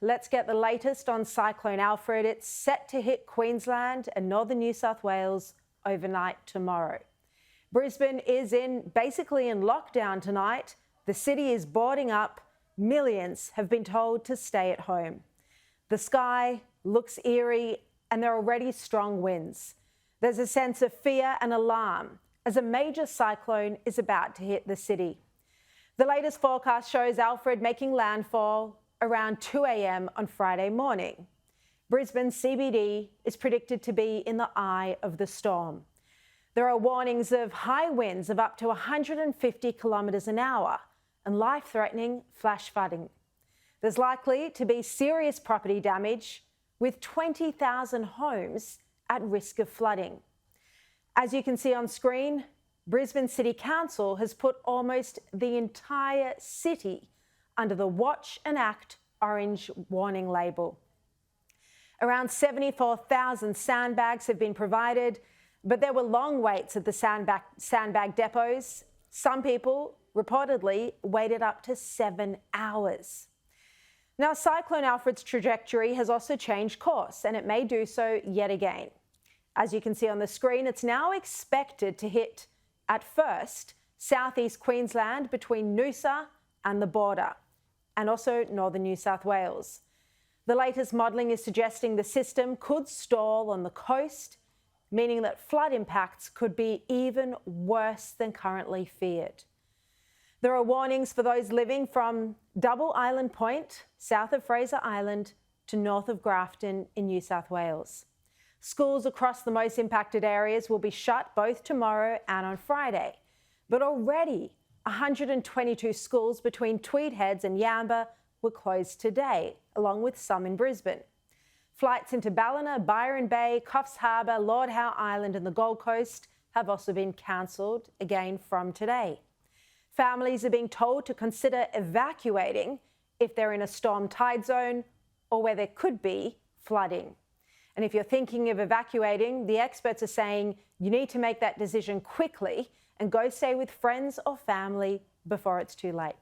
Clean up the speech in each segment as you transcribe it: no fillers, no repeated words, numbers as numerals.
Let's get the latest on Cyclone Alfred. It's set to hit Queensland and northern New South Wales overnight tomorrow. Brisbane is basically in lockdown tonight. The city is boarding up. Millions have been told to stay at home. The sky looks eerie and there are already strong winds. There's a sense of fear and alarm as a major cyclone is about to hit the city. The latest forecast shows Alfred making landfall around 2 a.m. on Friday morning. Brisbane CBD is predicted to be in the eye of the storm. There are warnings of high winds of up to 150 kilometres an hour and life-threatening flash flooding. There's likely to be serious property damage with 20,000 homes at risk of flooding. As you can see on screen, Brisbane City Council has put almost the entire city under the Watch and Act orange warning label. Around 74,000 sandbags have been provided, but there were long waits at the sandbag depots. Some people reportedly waited up to 7 hours. Now, Cyclone Alfred's trajectory has also changed course, and it may do so yet again. As you can see on the screen, it's now expected to hit, at first, southeast Queensland between Noosa and the border, and also northern New South Wales. The latest modelling is suggesting the system could stall on the coast, meaning that flood impacts could be even worse than currently feared. There are warnings for those living from Double Island Point, south of Fraser Island, to north of Grafton in New South Wales. Schools across the most impacted areas will be shut both tomorrow and on Friday. But already 122 schools between Tweed Heads and Yamba were closed today, along with some in Brisbane. Flights into Ballina, Byron Bay, Coffs Harbour, Lord Howe Island and the Gold Coast have also been cancelled again from today. Families are being told to consider evacuating if they're in a storm tide zone or where there could be flooding. And if you're thinking of evacuating, the experts are saying you need to make that decision quickly and go stay with friends or family before it's too late.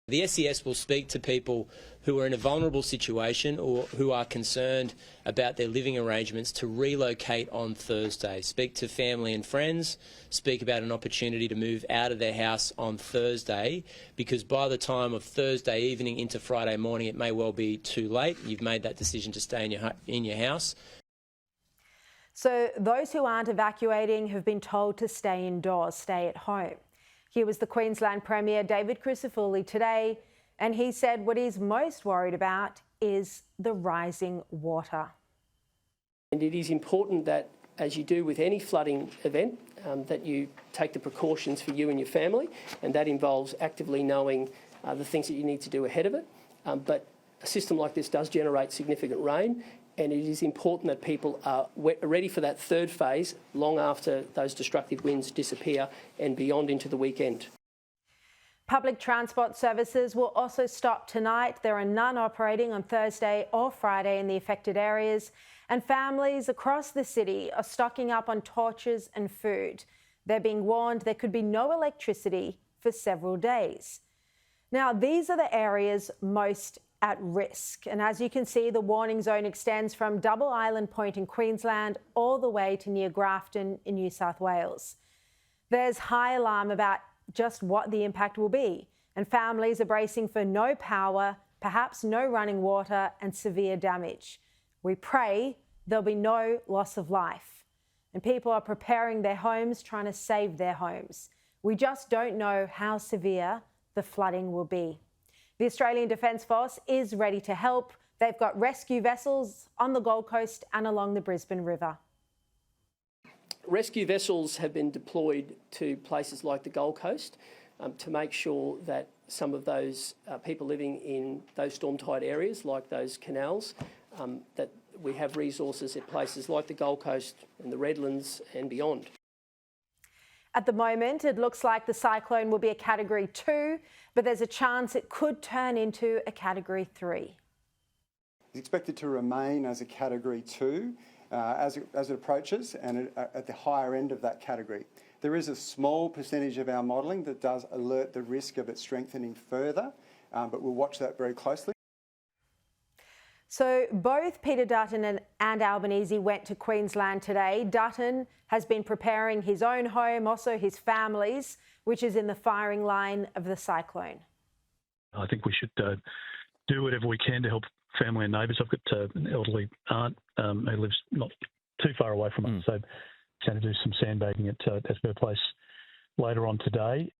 The SES will speak to people who are in a vulnerable situation or who are concerned about their living arrangements to relocate on Thursday. Speak to family and friends, speak about an opportunity to move out of their house on Thursday, because by the time of Thursday evening into Friday morning it may well be too late. You've made that decision to stay in your house. So those who aren't evacuating have been told to stay indoors, stay at home. Here was the Queensland Premier, David Crisafulli, today, and he said what he's most worried about is the rising water. And it is important that, as you do with any flooding event, that you take the precautions for you and your family, and that involves actively knowing the things that you need to do ahead of it. But a system like this does generate significant rain, and it is important that people are ready for that third phase long after those destructive winds disappear and beyond into the weekend. Public transport services will also stop tonight. There are none operating on Thursday or Friday in the affected areas, and families across the city are stocking up on torches and food. They're being warned there could be no electricity for several days. Now, these are the areas most at risk. And as you can see, the warning zone extends from Double Island Point in Queensland all the way to near Grafton in New South Wales. There's high alarm about just what the impact will be, and families are bracing for no power, perhaps no running water and severe damage. We pray there'll be no loss of life. And people are preparing their homes, trying to save their homes. We just don't know how severe the flooding will be. The Australian Defence Force is ready to help. They've got rescue vessels on the Gold Coast and along the Brisbane River. Rescue vessels have been deployed to places like the Gold Coast to make sure that some of those people living in those storm tide areas, like those canals, that we have resources at places like the Gold Coast and the Redlands and beyond. At the moment, it looks like the cyclone will be a Category 2, but there's a chance it could turn into a Category 3. It's expected to remain as a Category 2 as it approaches and at the higher end of that category. There is a small percentage of our modelling that does alert the risk of it strengthening further, but we'll watch that very closely. So both Peter Dutton and Albanese went to Queensland today. Dutton has been preparing his own home, also his family's, which is in the firing line of the cyclone. I think we should do whatever we can to help family and neighbours. I've got an elderly aunt who lives not too far away from us, so I'm going to do some sandbagging at her place later on today.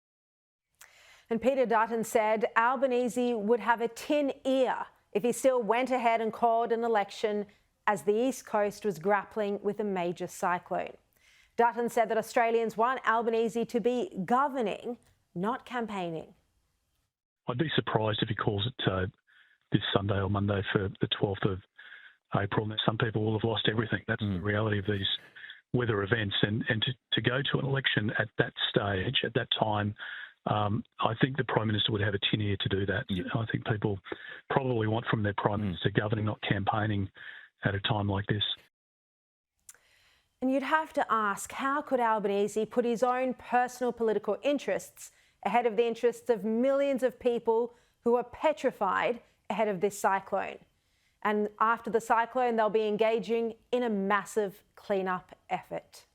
And Peter Dutton said Albanese would have a tin ear if he still went ahead and called an election as the East Coast was grappling with a major cyclone. Dutton said that Australians want Albanese to be governing, not campaigning. I'd be surprised if he calls it this Sunday or Monday for the 12th of April. Now, some people will have lost everything. That's the reality of these weather events. And to go to an election at that stage, at that time, I think the Prime Minister would have a tin ear to do that. Yep. I think people probably want from their Prime Minister governing, not campaigning at a time like this. And you'd have to ask, how could Albanese put his own personal political interests ahead of the interests of millions of people who are petrified ahead of this cyclone? And after the cyclone, they'll be engaging in a massive cleanup effort.